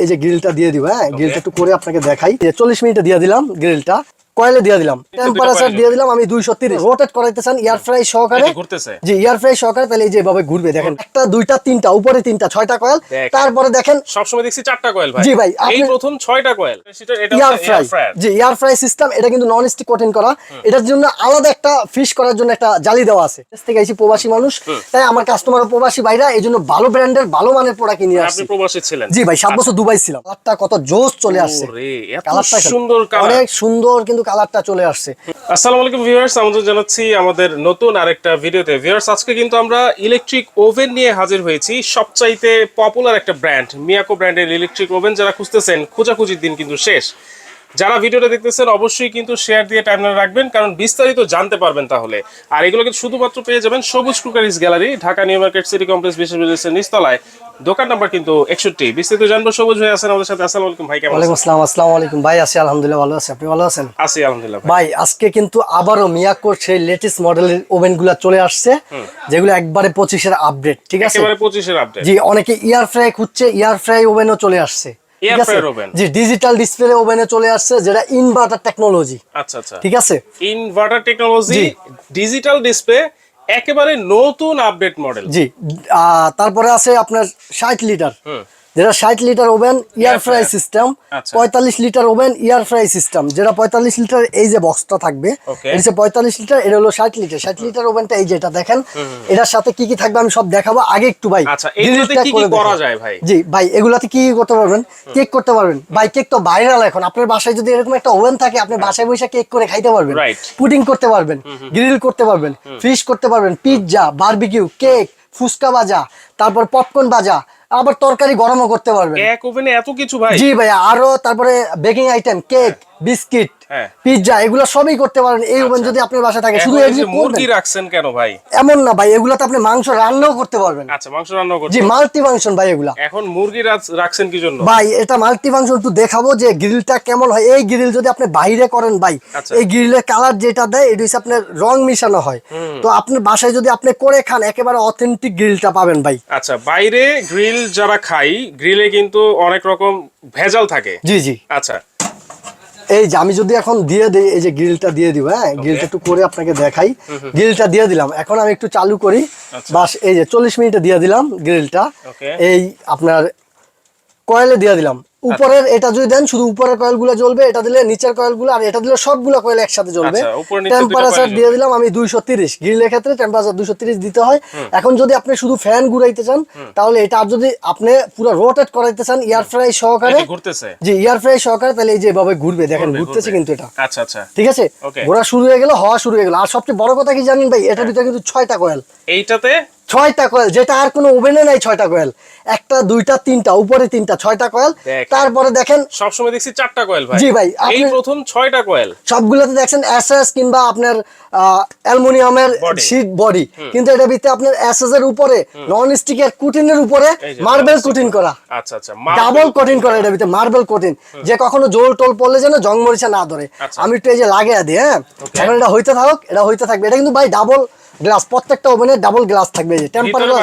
এই যে গ্রিলটা দিয়ে দিব, হ্যাঁ গ্রিলটা একটু করে আপনাকে দেখাই। 40 মিনিটে দিয়ে দিলাম গ্রিলটা, কয়েলে দিয়ে দিলাম, টেম্পারেচার দিয়ে দিলাম আমি 230। রোটেট করাইতে চান এয়ার ফ্রাই সহকারে, জি এয়ার ফ্রাই সহকারে, তাহলে এই যে ভাবে ঘুরবে দেখেন, একটা দুইটা তিনটা, উপরে তিনটা, 6টা কয়েল। তারপরে দেখেন সবসময় দেখছি 4টা কয়েল ভাই। জি ভাই, এই প্রথম 6টা কয়েল। এটা এয়ার ফ্রাই, জি এয়ার ফ্রাই সিস্টেম। এটা কিন্তু নন স্টিক কোটিং করা। এটার জন্য আলাদা একটা ফিশ করার জন্য একটা জালি দেওয়া আছে। দেশ থেকে আইছি প্রবাসী মানুষ, তাই আমার কাস্টমার প্রবাসী ভাইরা, এই জন্য ভালো ব্র্যান্ডের ভালো মানের প্রোডাক্ট নিয়ে আসছে। আপনি প্রবাসী ছিলেন? জি ভাই, 7 বছর দুবাই ছিলাম। কালারটা কত জোস চলে আসছে, কালারটা সুন্দর, অনেক সুন্দর কিন্তু কালারটা চলে আসছে। আসসালামু আলাইকুম ভিউয়ার্স, আমন্ত্রণ জানাচ্ছি আমাদের নতুন আরেকটা ভিডিওতে। ভিউয়ার্স, আজকে কিন্তু আমরা ইলেকট্রিক ওভেন নিয়ে হাজির হয়েছি। সবচাইতে পপুলার একটা ব্র্যান্ড, মিয়াকো ব্র্যান্ডের ইলেকট্রিক ওভেন। যারা খুঁজতেছেন, খোঁজাখুঁজির দিন কিন্তু শেষ। যারা ভিডিওটা দেখতেছেন অবশ্যই কিন্তু শেয়ার দিয়ে টাইমলাইন রাখবেন, কারণ বিস্তারিত জানতে পারবেন তাহলে। আর এগুলো কিন্তু শুধুমাত্র পেয়ে যাবেন সবুজ cookeries gallery, Dhaka new market city complex বিশ্ববিদ্যালয়ের নিচতলায়, দোকান নাম্বার কিন্তু 61। বিস্তারিত জানবো, সবুজ ভাই আছেন আমাদের সাথে। আসসালামু আলাইকুম ভাই, কেমন আছেন? ওয়ালাইকুম আসসালাম। আসসালামু আলাইকুম ভাই, আছি আলহামদুলিল্লাহ, ভালো আছি। আপনি ভালো আছেন? আছি আলহামদুলিল্লাহ ভাই। আজকে কিন্তু আবারও মিয়াকোর সেই লেটেস্ট মডেলের ওভেনগুলো চলে আসছে, যেগুলো একবারে 25 এর আপডেট। ঠিক আছে, একেবারে 25 এর আপডেট। জি, অনেকে ইয়ার ফ্রাই খুঁজছে, ইয়ার ফ্রাই ওভেনও চলে আসছে। এয়ার ফ্রায়ার ওভেন, জি ডিজিটাল ডিসপ্লে ওভেনে চলে আসছে, যেটা ইনভার্টার টেকনোলজি। আচ্ছা আচ্ছা, ঠিক আছে, ইনভার্টার টেকনোলজি, ডিজিটাল ডিসপ্লে, একেবারে নতুন আপডেট মডেল। জি তারপরে আছে আপনার 60 লিটার, যেটা 60 লিটার ওভেন ইয়ার ফ্রাই সিস্টেম। 45 লিটার ওভেন ইয়ার ফ্রাই সিস্টেম, যেটা 45 লিটার এই যে বক্সটা থাকবে, এটা হচ্ছে 45 লিটার, এটা হলো 60 লিটার। 60 লিটার ওভেনটা এই যেটা দেখেন, এটার সাথে কি কি থাকবে আমি সব দেখাবো। আগে একটু ভাই, আচ্ছা এগুলোতে কি কি করা যায় ভাই? জি ভাই, এগুলাতে কি কি করতে পারবেন? কেক করতে পারবেন ভাই, কেক তো ভাইরাল এখন। আপনার বাসায় যদি এরকম একটা ওভেন থাকে, আপনি বাসায় বসে কেক করে খাইতে পারবেন, পুডিং করতে পারবেন, গ্রিল করতে পারবেন, ফিশ করতে পারবেন, পিৎজা, বারবিকিউ, কেক, ফুচকা ভাজা, তারপর পপকর্ন ভাজা, আবার তরকারি গরমও করতে পারবেন এক ওভেনে। এত কিছু ভাই? জি ভাই, আরো তারপরে baking item, cake, biscuit, pizza, এগুলো সবই করতে পারেন এই ওভেন যদি আপনার বাসায় থাকে। শুধু মুরগি রাখছেন কেন ভাই? এমন না ভাই, এগুলাতে আপনি মাংস রান্নাও করতে পারবেন। আচ্ছা, মাংস রান্নাও করতে, জি মাল্টি ফাংশন ভাই এগুলা। এখন মুরগি রাখছেন কি জন্য ভাই? এটা মাল্টি ফাংশন, একটু দেখাবো যে গ্রিলটা কেমন হয়। এই গ্রিল যদি আপনি বাইরে করেন ভাই, এই গ্রিলের কালার যেটা দেয়, এটা হচ্ছে আপনার রং মিশানো হয়। তো আপনার বাসায় যদি আপনি করে খান, একেবারে অথেন্টিক গ্রিলটা পাবেন ভাই। আচ্ছা, বাইরে গ্রিল যারা খাই, গ্রিলে কিন্তু অনেক রকম ভেজাল থাকে। জি জি। আচ্ছা, এই যে আমি যদি এখন দিয়ে দিই, এই যে গ্রিলটা দিয়ে দিব, হ্যাঁ গ্রিলটা একটু করে আপনাকে দেখাই। গ্রিলটা দিয়ে দিলাম, এখন আমি একটু চালু করি। বাস এই যে 40 মিনিটে দিয়ে দিলাম গ্রিলটা। এই আপনার কয়েলে দিয়ে দিলাম। উপরের এটা যদি দেন, শুধু উপরের কয়েলগুলো জ্বলবে, এটা দিলে নিচের কয়েলগুলো, আর এটা দিলে সবগুলো কয়েল একসাথে জ্বলবে। টেম্পারেচার দিয়ে দিলাম আমি 230। গ্রিলের ক্ষেত্রে টেম্পারেচার 230 দিতে হয়। এখন যদি আপনি শুধু ফ্যান ঘুরাইতে চান, তাহলে এটা, আর যদি আপনি পুরো রোটেট করাইতে চান এয়ার ফ্রাই সহকারে, জি এয়ার ফ্রাই সহকারে, তাহলে এই যে ভাবে ঘুরবে দেখেন, ঘুরতেছে কিন্তু এটা। আচ্ছা আচ্ছা, ঠিক আছে, ঘোরা শুরু হয়ে গেল, হওয়া শুরু হয়ে গেল। আর সবচেয়ে বড় কথা কি জানেন ভাই, এটার ভিতরে কিন্তু 6টা কয়েল। এইটাতে 6টা কয়েল, যেটা আর কোনো ওভেনে নাই। 6টা কয়েল, একটা দুইটা তিনটা, উপরে তিনটা, 6টা কয়েল। তারপরে দেখেন সবসময় দেখছি 4টা কয়েল ভাই। জি ভাই, এই প্রথম 6টা কয়েল। সবগুলোতে দেখছেন এসএস কিংবা আপনার অ্যালুমিনিয়ামের শীট বডি, কিন্তু এটা ভিতরে আপনার এসএস এর উপরে নন স্টিকের কুটিনের উপরে মার্বেল কোটিং করা। আচ্ছা আচ্ছা, ডাবল কোটিং করা, এটা ভিতরে মার্বেল কোটিং, যে কখনো জোল টোল পড়লে যেন জং মরিচা না ধরে। আমি একটু এই যে লাগিয়ে দিই, হ্যাঁ এখন এটা হইতে থাকুক, এটা হইতে থাকবে। এটা কিন্তু ভাই ডাবল গ্লাস, প্রত্যেকটা ওভেনে ডাবল গ্লাস থাকবে। যে টেম্পার গ্লাস,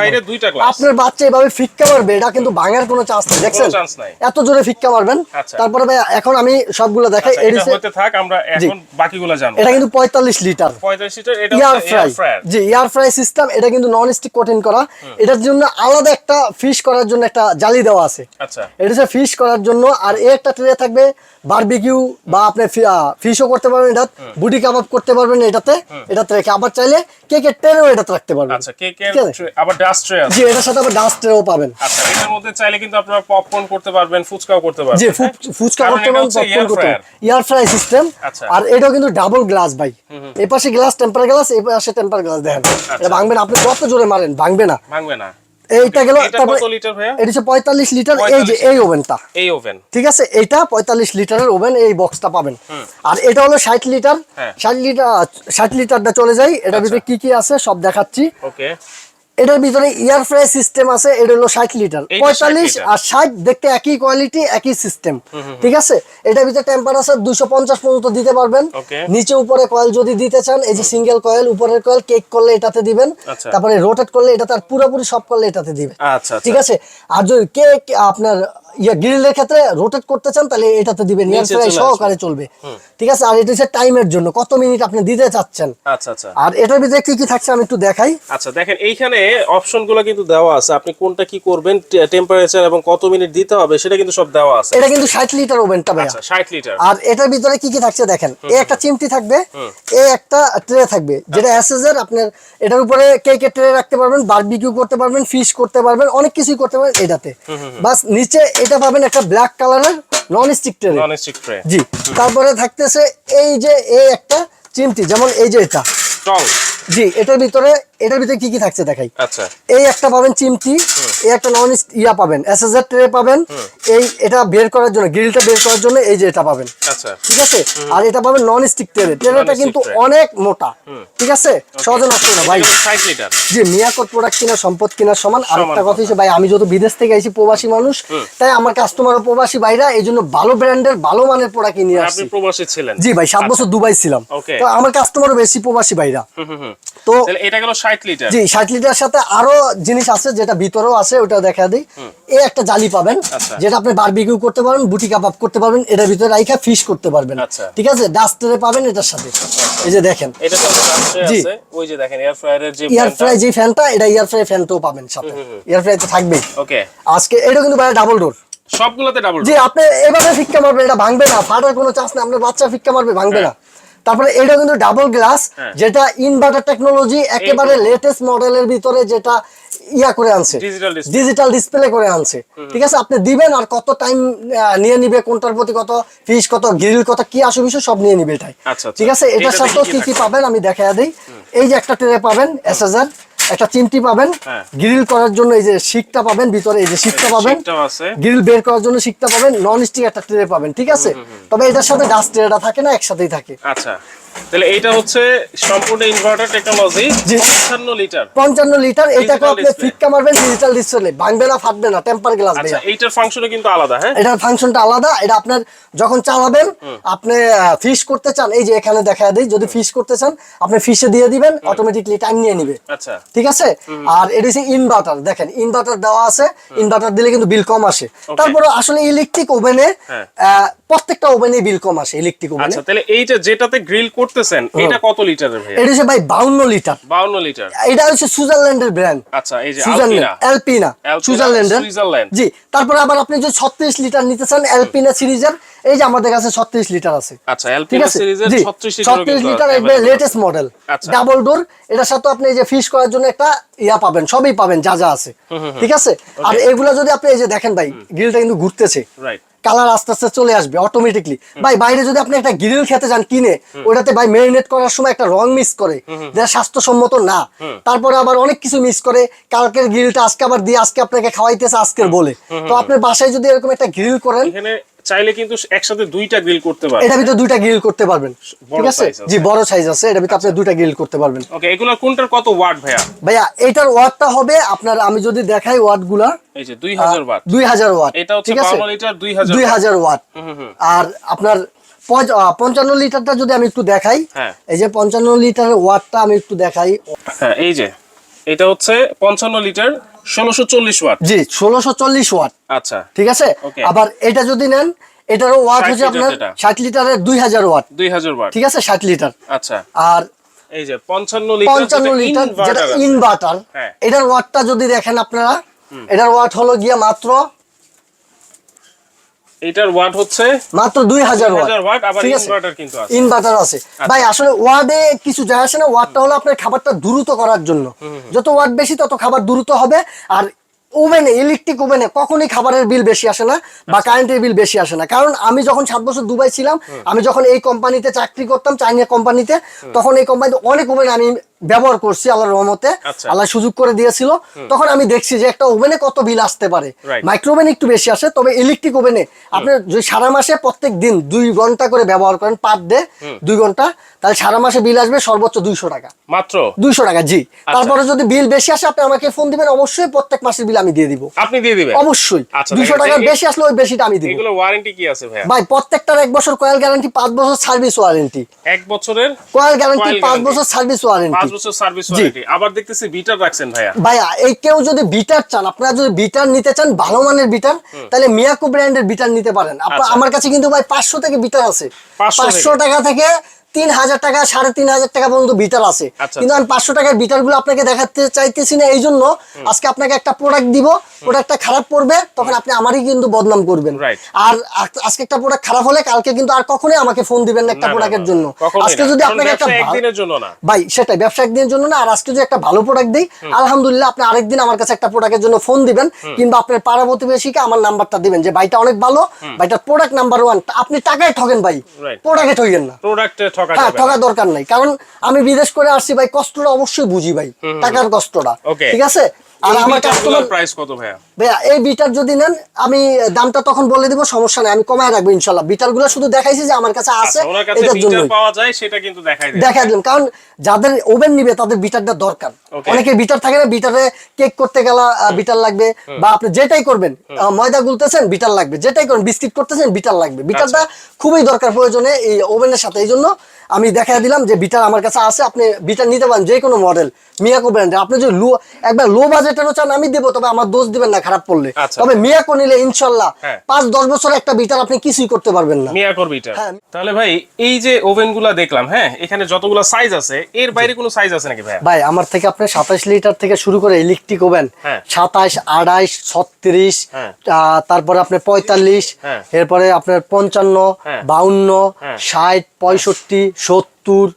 আপনার বাচ্চা এভাবে ফিক্কা মারবে, এটা কিন্তু ভাঙার কোনো চান্স নেই। দেখছেন এত জোরে ফিক্কা মারবেন। তারপরে ভাই এখন আমি সবগুলো দেখাই। এটা হতে থাক, আমরা এখন বাকিগুলো জানবো। এটা কিন্তু 45 লিটার, 45 লিটার, এটা এয়ার ফ্রাই। জি এয়ার ফ্রাই সিস্টেম। এটা কিন্তু নন স্টিক কোটিং করা। এটার জন্য আলাদা একটা ফিশ করার জন্য একটা জালি দেওয়া আছে। আচ্ছা, এটা হচ্ছে ফিশ করার জন্য। আর এই একটা ট্রে থাকবে বারবিকিউ, বা আপনি ফিশও করতে পারবেন, এটা বুটি কাবাব করতে পারবেন এটাতে রেখে। আবার চাইলে কেকের ট্রেও এটাতে রাখতে পারবেন। আচ্ছা, কেকের আবার ডাস্ট ট্রে আছে। জি এটার সাথে আবার ডাস্ট ট্রেও পাবেন। আচ্ছা, এটার মধ্যে চাইলে কিন্তু আপনারা পপকর্ন করতে পারবেন, ফুচকাও করতে পারবেন। জি ফুচকা করতে পারবেন, পপকর্ন করতে পারবেন। Air fry system. আর এটাও কিন্তু ডাবল গ্লাস ভাই। এই পাশে গ্লাস টেম্পার গ্লাস, এই পাশে টেম্পার গ্লাস। দেখেন এটা ভাঙবে না, আপনি যত জোরে মারেন ভাঙবে না। এইটা গেল। তারপর এটা হচ্ছে 45 লিটার, এই যে এই ওভেনটা, এই ওভেন। ঠিক আছে, এটা 45 লিটারের ওভেন, এই বক্সটা পাবেন। আর এটা হলো 60 লিটার। 60 লিটারটা চলে যায়। এটার ভিতরে কি কি আছে সব দেখাচ্ছি। ওকে, এটার ভিতরে এয়ার ফ্রাই সিস্টেম আছে, এটা হলো 60 লিটার, 45 আর 60 দেখতে একই কোয়ালিটি একই সিস্টেম, ঠিক আছে। এটার ভিতরে টেম্পারেচার 250 পর্যন্ত দিতে পারবেন। নিচে উপরে কয়েল যদি দিতে চান, এই যে সিঙ্গেল কয়েল, উপরের কয়েল কেক করলে এটাতে দিবেন, তারপরে রোটেট করলে এটাতে, আর পুরোপুরি সব করলে এটাতে দিবেন, ঠিক আছে। আর যদি কেক আপনার গ্রিলের ক্ষেত্রে রোটেট করতে চান তাহলে এটাতে দিবেন, এয়ার ফ্রাই সহকারে চলবে, ঠিক আছে। আর এটা হচ্ছে টাইমের জন্য, কত মিনিট আপনি দিতে চাচ্ছেন। আচ্ছা আচ্ছা। আর এটার ভিতরে কি কি থাকছে আমি একটু দেখাই। আচ্ছা দেখেন এইখানে অপশনগুলো কিন্তু দেওয়া আছে, আপনি কোনটা কি করবেন, টেম্পারেচার এবং কত মিনিট দিতে হবে সেটা কিন্তু সব দেওয়া আছে। এটা কিন্তু 60 লিটার ওভেনটা ভাই। আচ্ছা 60 লিটার। আর এটার ভিতরে কি কি থাকছে দেখেন, এই একটা চিমটি থাকবে, এই একটা ট্রে থাকবে যেটা এসএসের, আপনার এটার উপরে কেকের ট্রে রাখতে পারবেন, বারবিকিউ করতে পারবেন, ফিশ করতে পারবেন, অনেক কিছুই করতে পারবেন এটাতে। বাস নিচে এটা পাবেন একটা ব্ল্যাক কালারের নন স্টিক ট্রে, জি। তারপরে থাকতেছে এই যে এই একটা চিমটি, যেমন এই যে এটা টং, জি। এটার ভিতরে কি কি থাকছে দেখাই। আচ্ছা, এই একটা পাবেন চিমটি, এই একটা নন ইয়া পাবেন, এসএসআর ট্রে পাবেন, এই এটা বের করার জন্য, গ্রিলটা বের করার জন্য এই যে এটা পাবেন, আচ্ছা, ঠিক আছে। আর এটা পাবেন নন স্টিক ট্রেটা কিন্তু অনেক মোটা, ঠিক আছে, সহজে নষ্ট না ভাই। 60 লিটার, জি। মিয়াকোর প্রোডাক্ট কিনা সম্পদ কিনার সমান। আরেকটা কথা হচ্ছে ভাই, আমি যত বিদেশ থেকে আইছি, প্রবাসী মানুষ, তাই আমার কাস্টমারও প্রবাসী ভাইরা, এই জন্য ভালো ব্র্যান্ডের ভালো মানের প্রোডাক্ট নিয়ে আসছি। আপনি প্রবাসী ছিলেন? জি ভাই, 7 বছর দুবাই ছিলাম, তো আমার কাস্টমারও বেশি প্রবাসী ভাইরা। তো এটা গেল 60 লিটার। জি, 60 লিটার সাথে আরো জিনিস আছে যেটা ভিতরেও আছে, ওটা দেখা দিই। এই একটা জালি পাবেন, যেটা আপনি বারবিকিউ করতে পারবেন, বুটি কাবাব করতে পারবেন, এটার ভিতরে রাইখা ফিশ করতে পারবেন, ঠিক আছে। ডাস্টারে পাবেন এটার সাথে, এই যে দেখেন, এটা তো ডাস্টারে আছে। ওই যে দেখেন এয়ার ফ্রায়ারের যে এয়ার ফ্রাই যে ফ্যানটা, এটা এয়ার ফ্রাই ফ্যানটাও পাবেন সাথে, এয়ার ফ্রাই তো থাকবেই। ওকে, আজকে এটা কিন্তু ভাই ডাবল ডোর, সবগুলোতে ডাবল ডোর। জি। আপনি এভাবে ফিক্কা মারবেন, এটা ভাঙবে না, ফাটার কোনো চান্স নেই, আপনার বাচ্চা ফিক্কা মারবে, ভাঙবে না। তারপরে এটা কিন্তু ডাবল গ্লাস, যেটা ইনভার্টার টেকনোলজি, একেবারে লেটেস্ট মডেলের ভিতরে, যেটা ইয়া করে আনছে, ডিজিটাল ডিসপ্লে করে আনছে, ঠিক আছে। আপনি দিবেন আর কত টাইম নিয়ে নিবে, কোনটার প্রতি কত ফিশ, কত গ্রিল, কত কি আসে বিষয় সব নিয়ে নিবে এটাই, ঠিক আছে। এটার সাথে কি কি পাবেন আমি দেখাই দিই। এই যে একটা ট্রে পাবেন এসএসআর, একটা চিমটি পাবেন, গ্রিল করার জন্য এই যে শিকটা পাবেন ভিতরে, এই যে শিকটা পাবেন, গ্রিল বের করার জন্য শিকটা পাবেন, নন স্টিক একটা ট্রে পাবেন, ঠিক আছে। তবে এটার সাথে ডাস্ট ট্রেটা থাকে না, একসাথেই থাকে। আচ্ছা, তাহলে এটা হচ্ছে সম্পূর্ণ ইনভার্টার টেকনোলজি, 55 লিটার। 55 লিটার, এটাকে আপনি ফিক্কা মারবেন, ডিজিটাল ডিসপ্লে, ভাঙবে না, ফাটবে না, টেম্পার গ্লাস। আচ্ছা, এইটার ফাংশনও কিন্তু আলাদা, হ্যাঁ, এটার ফাংশনটা আলাদা। এটা আপনার যখন চালাবেন, আপনি ফিশ করতে চান, এই যে এখানে দেখা দেই, যদি ফিশ করতে চান আপনি ফিশে দিয়ে দিবেন, অটোমেটিকলি টাইম নিয়ে নিবে, আচ্ছা, ঠিক আছে। আর এটা হচ্ছে ইনভার্টার, দেখেন ইনভার্টার দেওয়া আছে, ইনভার্টার দিলে কিন্তু বিল কম আসে। তারপরে আসলে ইলেকট্রিক ওভেনে প্রত্যেকটা ওভেনে বিল কম আসে, ইলেকট্রিক ওভেনে। আচ্ছা, তাহলে এইটা যেটাতে গ্রিল করতেছেন, এটা কত লিটারের ভাই? এটা হচ্ছে ভাই 52 লিটার। 52 লিটার। এটা হচ্ছে সুইজারল্যান্ডের ব্র্যান্ড। আচ্ছা, এই যে আলপিনা, সুইজারল্যান্ডের, জি। তারপর আবার আপনি যদি 36 লিটার নিতে চান, আলপিনা সিরিজের, এই যে আমাদের কাছে 36 লিটার আছে। আচ্ছা, আলপিনা সিরিজের 36 লিটার একবার লেটেস্ট মডেল, ডাবল ডোর। এটার সাথে আপনি এই যে ফিশ করার জন্য একটা ইয়া পাবেন, সবই পাবেন যা যা আছে, ঠিক আছে। আর এগুলা যদি আপনি এই যে দেখেন ভাই, গ্রিলটা কিন্তু ঘুরতেছে, রাইট, কালার আস্তে আস্তে চলে আসবে অটোমেটিকলি। ভাই বাইরে যদি আপনি একটা গ্রিল খেতে যান কিনে, ওটাতে ভাই মেরিনেট করার সময় একটা রং মিস করে, যেটা স্বাস্থ্যসম্মত না। তারপরে আবার অনেক কিছু মিস করে, কালকের গ্রিলটা আজকে আবার দিয়ে আজকে আপনাকে খাওয়াইতেছে আজকের বলে। তো আপনার বাসায় যদি এরকম একটা গ্রিল করেন, চাইলে কিন্তু একসাথে দুইটা গ্রিল করতে পারবেন, এটার ভিতরে দুইটা গ্রিল করতে পারবেন, ঠিক আছে, জি। বড় সাইজ আছে, এটার ভিতরে আপনি দুইটা গ্রিল করতে পারবেন। ওকে, এগুলা কোনটার কত ওয়াট ভাইয়া? ভাইয়া এটার ওয়াটটা হবে আপনার, আমি যদি দেখাই ওয়াটগুলা, এই যে 2000 ওয়াট, 2000 ওয়াট, এটা হচ্ছে 52 লিটার, 2000 ওয়াট। আর আপনার 55 লিটারটা যদি আমি একটু দেখাই, এই যে 55 লিটারের ওয়াটটা আমি একটু দেখাই, হ্যাঁ, এই যে এটা হচ্ছে 55 লিটার, 1640 ওয়াট, জি, 1640 ওয়াট, আচ্ছা, ঠিক আছে। আবার এটা যদি নেন, এটারও ওয়াট হচ্ছে আপনার 60 লিটারের 2000 ওয়াট, 2000 ওয়াট, ঠিক আছে, 60 লিটার, আচ্ছা। আর এই যে 55 লিটার যেটা ইনভার্টার, এটার ওয়াটটা যদি দেখেন আপনারা, এটার ওয়াট হলো গিয়া মাত্র, এটার ওয়াট হচ্ছে মাত্র 2000 ওয়াট, আবার ইনভার্টার কিন্তু আছে, ইনভার্টার আছে। ভাই আসলে ওয়াটে কিছু যায় আসে না, ওয়াটটা হলো আপনার খাবারটা দ্রুত করার জন্য, যত ওয়াট বেশি তত খাবার দ্রুত হবে। আর ওভেনে, ইলেকট্রিক ওভেনে কখনোই খাবারের বিল বেশি আসে না বা কারেন্টের বিল বেশি আসে না। কারণ আমি যখন 7 বছর দুবাই ছিলাম, আমি যখন এই কোম্পানিতে চাকরি করতাম, চাইনা কোম্পানিতে, তখন এই কোম্পানিতে অনেক ওভেন আমি ব্যবহার করছি আল্লাহর রহমতে, আচ্ছা। আল্লাহ সুযোগ করে দিয়েছিল, তখন আমি দেখছি যে একটা ওভেনে কত বিল আসতে পারে। Right. মাইক্রো ওভেন একটু বেশি আসে, তবে ইলেকট্রিক ওভেনে আপনি যদি সারা মাসে প্রত্যেক দিন 2 ঘন্টা করে ব্যবহার করেন, পার ডে 2 ঘন্টা, তাহলে সারা মাসে বিল আসবে সর্বোচ্চ 200 টাকা। মাত্র 200 টাকা, জি। তারপরে যদি বিল বেশি আসে আপনি আমাকে ফোন দিবেন, অবশ্যই প্রত্যেক মাসের বিল আমি দিয়ে দিব। আপনি দিয়ে দিবেন? অবশ্যই। আচ্ছা, 200 টাকার বেশি আসলে ওই বেশিটা আমি দিব। এগুলো ওয়ারেন্টি কি আছে ভাইয়া? ভাই প্রত্যেকটার 1 বছর কয়েল গ্যারান্টি, 5 বছর সার্ভিস ওয়ারেন্টি। 1 বছরের কয়েল গ্যারান্টি, coil 5 guarantee, বছর সার্ভিস ওয়ারেন্টি। 5 বছর সার্ভিস ওয়ারেন্টি। আবার দেখতেছি বিটার রাখছেন ভাইয়া। ভাইয়া এই কেউ যদি বিটার চান, আপনারা যদি বিটার নিতে চান ভালো মানের বিটার, তাহলে মিয়াকো ব্র্যান্ডের বিটার নিতে পারেন। আচ্ছা। আমার কাছে কিন্তু ভাই 500 থেকে বিটার আছে। 500 500 টাকা থেকে 3000 টাকা, 3500 টাকা পর্যন্ত বিটার আছে। আচ্ছা, কিন্তু আমি 500 টাকার বিটার গুলো আপনাকে দেখাতে চাইতেছি না, এই জন্য আজকে আপনাকে একটা প্রোডাক্ট দিব, প্রোডাক্টটা খারাপ পড়বে, তখন আপনি আমারই কিন্তু বদনাম করবেন। Right. আর আজকে একটা প্রোডাক্ট খারাপ হলে কালকে কিন্তু আর কখনোই আমাকে ফোন দিবেন না একটা না, না, প্রোডাক্টের না, জন্য। কখনোই আজকে না। যদি কারণ আপনাকে একটা ব্যবসা একদিনের জন্য না ভাই, সেটাই, ব্যবসা একদিনের জন্য না। আর আজকে যদি একটা ভালো প্রোডাক্ট দিই, আলহামদুলিল্লাহ আপনি আরেকদিন আমার কাছে একটা প্রোডাক্টের জন্য ফোন দিবেন, কিংবা আপনার পাড়া প্রতিবেশীকে আমার নাম্বারটা দিবেন যে ভাইটা অনেক ভালো, ভাইটার প্রোডাক্ট নাম্বার 1। আপনি টাকায় ঠকেন ভাই, Right. প্রোডাক্টে ঠকেন না। প্রোডাক্টে ঠকা হ্যাঁ, যাবে ঠকা না। দরকার নাই, কারণ আমি বিদেশ করে আসছি ভাই, কষ্টটা অবশ্যই বুঝি ভাই, টাকার কষ্টটা। Okay. ঠিক আছে। আর এই আমার বিটারগুলোর কাস্টমার প্রাইস কত ভাইয়া? ভাইয়া এই বিটার যদি নেন, আমি দামটা তখন বলে দিব, সমস্যা নাই, আমি কমায় রাখবো ইনশাল্লাহ। বিটার গুলো শুধু দেখাইছি যে আমার কাছে আছে, আচ্ছা, ওনার কাছে এটার বিটার জন্য পাওয়া যায় সেটা কিন্তু দেখাই দেন। দেখাই দিলাম, কারণ যাদের ওভেন নিবে তাদের বিটারটা দরকার। Okay. অনেকে বিটার থাকে না, বিটারে কেক করতে গেলে বিটার লাগবে, বা আপনি যেটাই করবেন, ময়দা গুলতেছেন বিটার লাগবে, যেটাই করেন বিস্কিট করতেছেন বিটার লাগবে। বিটারটা খুবই দরকার প্রয়োজনে এই ওভেনের সাথে। এই জন্য আমি দেখাই দিলাম যে বিটার আমার কাছে আছে, আপনি বিটার নিতে পারেন যে কোনো মডেল মিয়াকো ব্র্যান্ডের। আপনি যদি একবার লো বাজেটেরও চান আমি দেবো, তবে আমার দোষ দিবেন না খারাপ পড়লে। আচ্ছা। তবে মিয়াকো নিলে ইনশাল্লাহ হ্যাঁ। 5-10 বছর একটা বিটার আপনি কিছুই করতে পারবেন না। মিয়াকোর বিটার। হ্যাঁ। তাহলে ভাই এই যে ওভেনগুলো দেখলাম, হ্যাঁ, এখানে যতগুলো সাইজ আছে এর বাইরে কোনো সাইজ আছে নাকি ভাইয়া? ভাই আমার থেকে আপনি 27 লিটার থেকে শুরু করে ইলেকট্রিক ওভেন, হ্যাঁ। 27, 28, 36, হ্যাঁ। তারপরে আপনার 45, হ্যাঁ। এরপরে আপনার 55, হ্যাঁ। 52, হ্যাঁ। 60, 65, 70,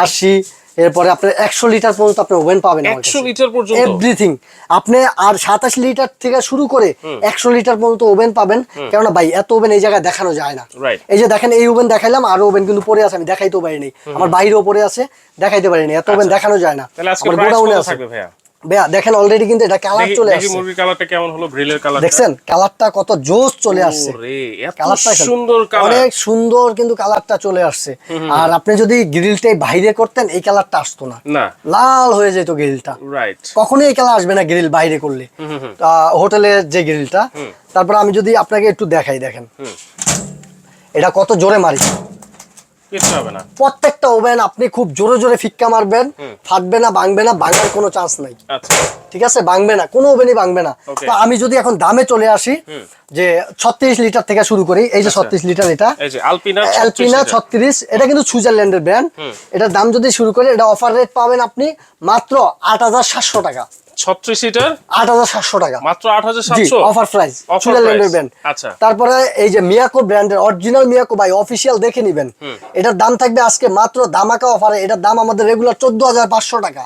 80, এরপরে আপনার 100 লিটার পর্যন্ত আপনি ওভেন পাবেন। 100 লিটার পর্যন্ত? এভরিথিং আপনি, আর 27 লিটার থেকে শুরু করে 100 লিটার পর্যন্ত ওভেন পাবেন। কেননা ভাই এত ওভেন এই জায়গায় দেখানো যায় না। Right. এই যে দেখেন, এই ওভেন দেখাইলাম, আর ওভেন কিন্তু পড়ে আছে, আমি দেখাইতেও পারিনি, আমার বাইরেও পড়ে আছে, দেখাইতে পারিনি, এত ওভেন দেখানো যায় না। তাহলে আজকে আমার প্রাইস গোডাউনে কত আছে থাকবে ভাইয়া? ভাইয়া দেখেন অলরেডি কিন্তু এটা কালার চলে দেখি আসছে। মুরগির কালারটা কেমন হলো, গ্রিলের কালারটা দেখছেন কালারটা কত জোস চলে আসছে। ওরে এত কালারটা সুন্দর কালার। অনেক সুন্দর কিন্তু কালারটা চলে আসছে। আর আপনি যদি গ্রিলটাই বাইরে করতেন এই কালারটা আসতো না, না, লাল হয়ে যেত গ্রিলটা। রাইট। কখনোই এই কালার আসবে না গ্রিল বাইরে করলে, হোটেলের যে গ্রিলটা। তারপর আমি যদি আপনাকে একটু দেখাই, দেখেন এটা কত জোরে মারি, কিছু হবে না। প্রত্যেকটা ওভেন আপনি খুব জোরে জোরে ফিক্কা মারবেন, ফাটবে না, ভাঙবে না, ভাঙার কোনো চান্স নাই। আচ্ছা, ঠিক আছে, ভাঙবে না, কোনো ওভেনই ভাঙবে না। Okay. তো আমি যদি এখন দামে চলে আসি, যে 36 লিটার থেকে শুরু করি, এই যে 36 লিটার, এটা এই যে আলপিনা অ্যালপিনা 36, এটা কিন্তু সুইজারল্যান্ডের ব্র্যান্ড। এটার দাম যদি শুরু করি, এটা অফার রেট পাবেন আপনি মাত্র 8700 টাকা। 36 লিটার 8700 টাকা মাত্র জি, 8700 অফার প্রাইস, Offer সুইজারল্যান্ডের price, ব্র্যান্ড। আচ্ছা। তারপরে এই যে মিয়াকো ব্র্যান্ডের অরিজিনাল মিয়াকো ভাই অফিশিয়াল দেখে নেবেন, এটার দাম থাকবে আজকে মাত্র ধামাকা অফারে, এটার দাম আমাদের রেগুলার 14500 টাকা।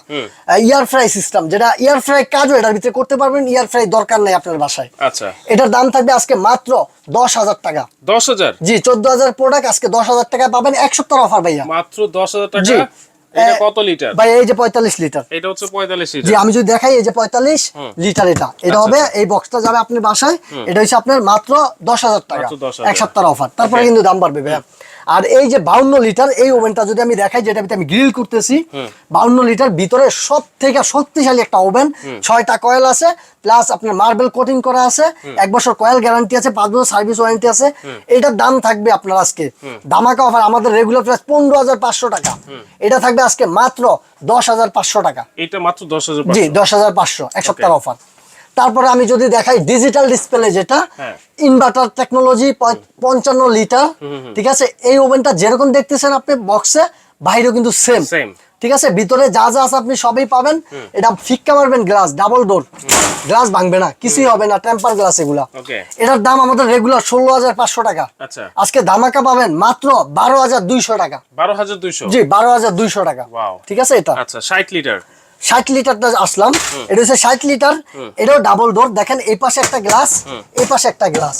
ইয়ার ফ্রাই সিস্টেম, যেটা ইয়ার ফ্রাই কাজও এটার ভিতরে করতে পারবেন, ইয়ার ফ্রাই দরকার নাই আপনার বাসায়। আচ্ছা, এটার দাম থাকবে আজকে মাত্র 10000 টাকা। 10000? জি, 14000 প্রোডাক্ট আজকে 10000 টাকা পাবেন, এক সপ্তাহ অফার ভাইয়া। মাত্র 10000 টাকা। জি। এটা কত লিটার ভাই এই যে 45 লিটার, এটা হচ্ছে 45 জি লিটার। আমি যদি দেখাই, এই যে 45 লিটার, এটা হবে, এই বক্সটা যাবে আপনার বাসায়, এটা হচ্ছে আপনার মাত্র 10000 টাকা, মাত্র 10,000 এক সপ্তাহ অফার। তারপরে কিন্তু দাম বাড়বে ভাইয়া। আর এই যে 52 লিটার এই ওভেনটা যদি আমি দেখাই, যেটা আমি গ্রিল করতেছি, 52 লিটার ভিতরে সব থেকে শক্তিশালী একটা ওভেন, 6টা কয়েল আছে, প্লাস আপনার মার্বেল কোটিং করা আছে, 1 বছর কয়েল গ্যারান্টি আছে, 5 বছর সার্ভিস ওয়ারেন্টি আছে। এটার দাম থাকবে আপনার আজকে ধামাকা অফার, আমাদের রেগুলার প্রাইস 15500 টাকা, এটা থাকবে আজকে মাত্র 10500 টাকা। এটা মাত্র 10500? জি, 10500, এক সপ্তাহ অফার। তারপরে আমি যদি দেখাই ডিজিটাল ডিসপ্লে, যেটা ইনভার্টার টেকনোলজি, 55 লিটার, ঠিক আছে। এই ওভেনটা যেরকম দেখতেছেন আপনি বক্সে, বাইরেও কিন্তু সেম, ঠিক আছে। ভিতরে যা যা আছে আপনি সবই পাবেন। এটা ফিক্কা মারবেন, গ্লাস ডাবল ডোর, গ্লাস ভাঙবে না, কিছুই হবে না, টেম্পার গ্লাস এগুলা। এটার দাম আমাদের রেগুলার 16500 টাকা, আজকে ধামাকা পাবেন মাত্র 12200 টাকা। 12200? জি, 12200 টাকা, ঠিক আছে। এটা আচ্ছা, 60 লিটার, 60 লিটারটা আসলাম, এটা হচ্ছে 60 লিটার, এটাও ডাবল ডোর। দেখেন এই পাশে একটা গ্লাস, এই পাশে একটা গ্লাস,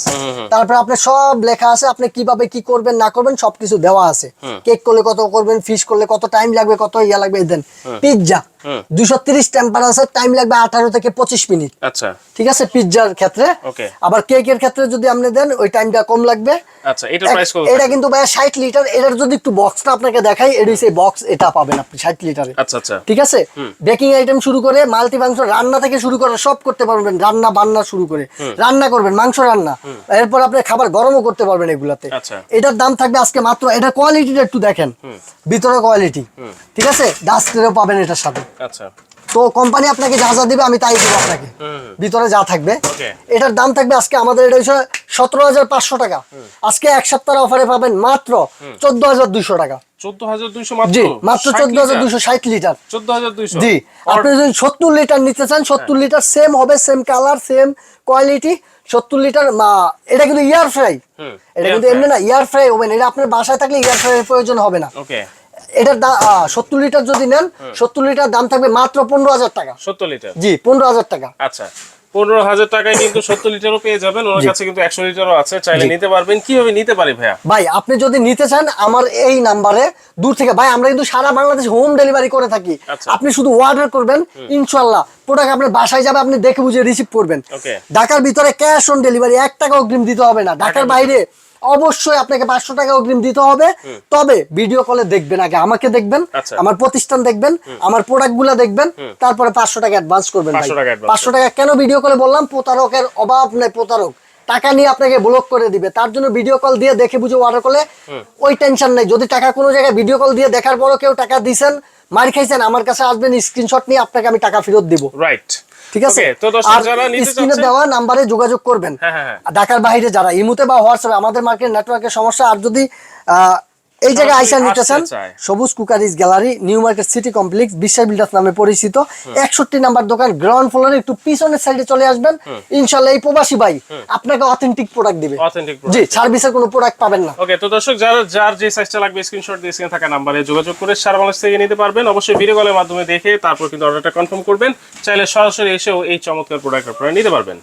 তারপরে আপনার সব লেখা আছে, আপনি কিভাবে কি করবেন না করবেন সবকিছু দেওয়া আছে। কেক করলে কত করবেন, ফিশ করলে কত টাইম লাগবে, কত ইয়া লাগবে। দেন পিৎজা 230 টেম্পারেচার, টাইম লাগবে 18 থেকে 25 মিনিট। আচ্ছা, ঠিক আছে পিৎজার ক্ষেত্রে। আবার কেকের ক্ষেত্রে যদি আপনি দেন ওই টাইমটা কম লাগবে। আচ্ছা, এটার প্রাইস কত? এটা কিন্তু ভাই 60 লিটার। এটার যদি একটু বক্সটা আপনাকে দেখাই, এর হচ্ছে বক্স, এটা পাবেন আপনি 60 লিটারে। আচ্ছা আচ্ছা, ঠিক আছে। বেকিং আইটেম শুরু করে মাল্টি মাংস রান্না থেকে শুরু করে সব করতে পারবেন, রান্না বান্না শুরু করে রান্না করবেন, মাংস রান্না, এরপর আপনি খাবার গরমও করতে পারবেন এগুলাতে। আচ্ছা, এটার দাম থাকবে আজকে মাত্র, এটা কোয়ালিটিটা একটু দেখেন, ভিতরে কোয়ালিটি। ঠিক আছে, ডাস্টেরও পাবেন এটার সাথে। আচ্ছা, তো কোম্পানি আপনাকে যা যা দিবে আমি তাই দেবো আপনাকে, ভিতরে যা থাকবে। এটার দাম থাকবে আজকে আমাদের এটা হচ্ছে 17,500 টাকা। আজকে এক সপ্তাহের অফারে পাবেন মাত্র 14,200 টাকা। 14,200 মাত্র? জি, মাত্র 14,200, 60 লিটার। 14,200? জি, আপনি যদি 70 লিটার নিতে চান, 70 লিটার সেম হবে, same colour, same quality. 70 litre এটা কিন্তু এয়ার ফ্রাই, এটা কিন্তু এমনি না, এয়ার ফ্রাই ওভেন। এটা আপনার বাসায় থাকলে এয়ার ফ্রাইয়ের প্রয়োজন হবে না। ওকে, এটার 70 লিটার যদি নেন, 70 লিটার দাম থাকবে মাত্র 15,000 টাকা। 70 লিটার? জি, 15,000 টাকা। আচ্ছা, 15,000 টাকায় কিন্তু 70 লিটারও পেয়ে যাবেন। ওর কাছে কিন্তু 100 লিটারও আছে, চাইলে নিতে পারবেন। কিভাবে নিতে পারি ভাইয়া? ভাই আপনি যদি নিতে চান আমার এই নাম্বারে দূর থেকে, ভাই আমরা কিন্তু সারা বাংলাদেশ হোম ডেলিভারি করে থাকি। আপনি শুধু অর্ডার করবেন, ইনশাআল্লাহ প্রোডাক্ট আপনার বাসায় যাবে, আপনি দেখে বুঝে রিসিভ করবেন। ঢাকার ভিতরে ক্যাশ অন ডেলিভারি, 1 টাকা অগ্রিম দিতে হবে না। ঢাকার বাইরে অবশ্যই আপনাকে 500 টাকা অগ্রিম দিতে হবে। তবে ভিডিও কলে দেখবেন, আগে আমাকে দেখবেন, আমার প্রতিষ্ঠান দেখবেন, আমার প্রোডাক্টগুলো দেখবেন, তারপরে 500 টাকা অ্যাডভান্স করবেন। 500 টাকা কেন ভিডিও কলে বললাম? প্রতারকের অভাব নাই, প্রতারক টাকা নিয়ে আপনাকে ব্লক করে দিবে। তার জন্য ভিডিও কল দিয়ে দেখে বুঝে অর্ডার করলে ওই টেনশন নাই। যদি টাকা কোনো জায়গায় ভিডিও কল দিয়ে দেখার পরও কেউ টাকা দিয়েছেন, মার খাইছেন, আমার কাছে আসবেন, স্ক্রিনশট নিয়ে আপনাকে আমি টাকা ফেরত দিব। রাইট, ঠিক আছে। তো দর্শক যারা নিতে স্ক্রিনে দেওয়া নাম্বারে যোগাযোগ করবেন। ঢাকার বাইরে যারা ইমুতে বা হোয়াটসঅ্যাপে, আমাদের মার্কেট নেটওয়ার্কের সমস্যা। আর যদি এই জায়গায় আইসা নিতে চান, সবুজ cookeries gallery, new market city complex, বিশ্বাস বিল্ডার্স নামে পরিচিত, 61 নাম্বার দোকান, গ্রাউন্ড ফ্লোরে, একটু পিছনের সাইডে চলে আসবেন। ইনশাআল্লাহ এই প্রবাসী ভাই আপনাকে অথেন্টিক প্রোডাক্ট দিবে। জি, সার্ভিসের কোনো প্রোডাক্ট পাবেন না। ওকে, তো দর্শক যার যে সাইজটা লাগবে স্ক্রিনশট দিয়ে স্ক্রিনে থাকা নাম্বারে যোগাযোগ করে সারা বাংলাদেশ থেকে নিতে পারবেন। অবশ্যই ভিডিও কলের মাধ্যমে দেখে তারপর কিন্তু অর্ডারটা কনফার্ম করবেন। চাইলে সরাসরি এসেও এই চমৎকার প্রোডাক্ট আপনারা নিতে পারবেন।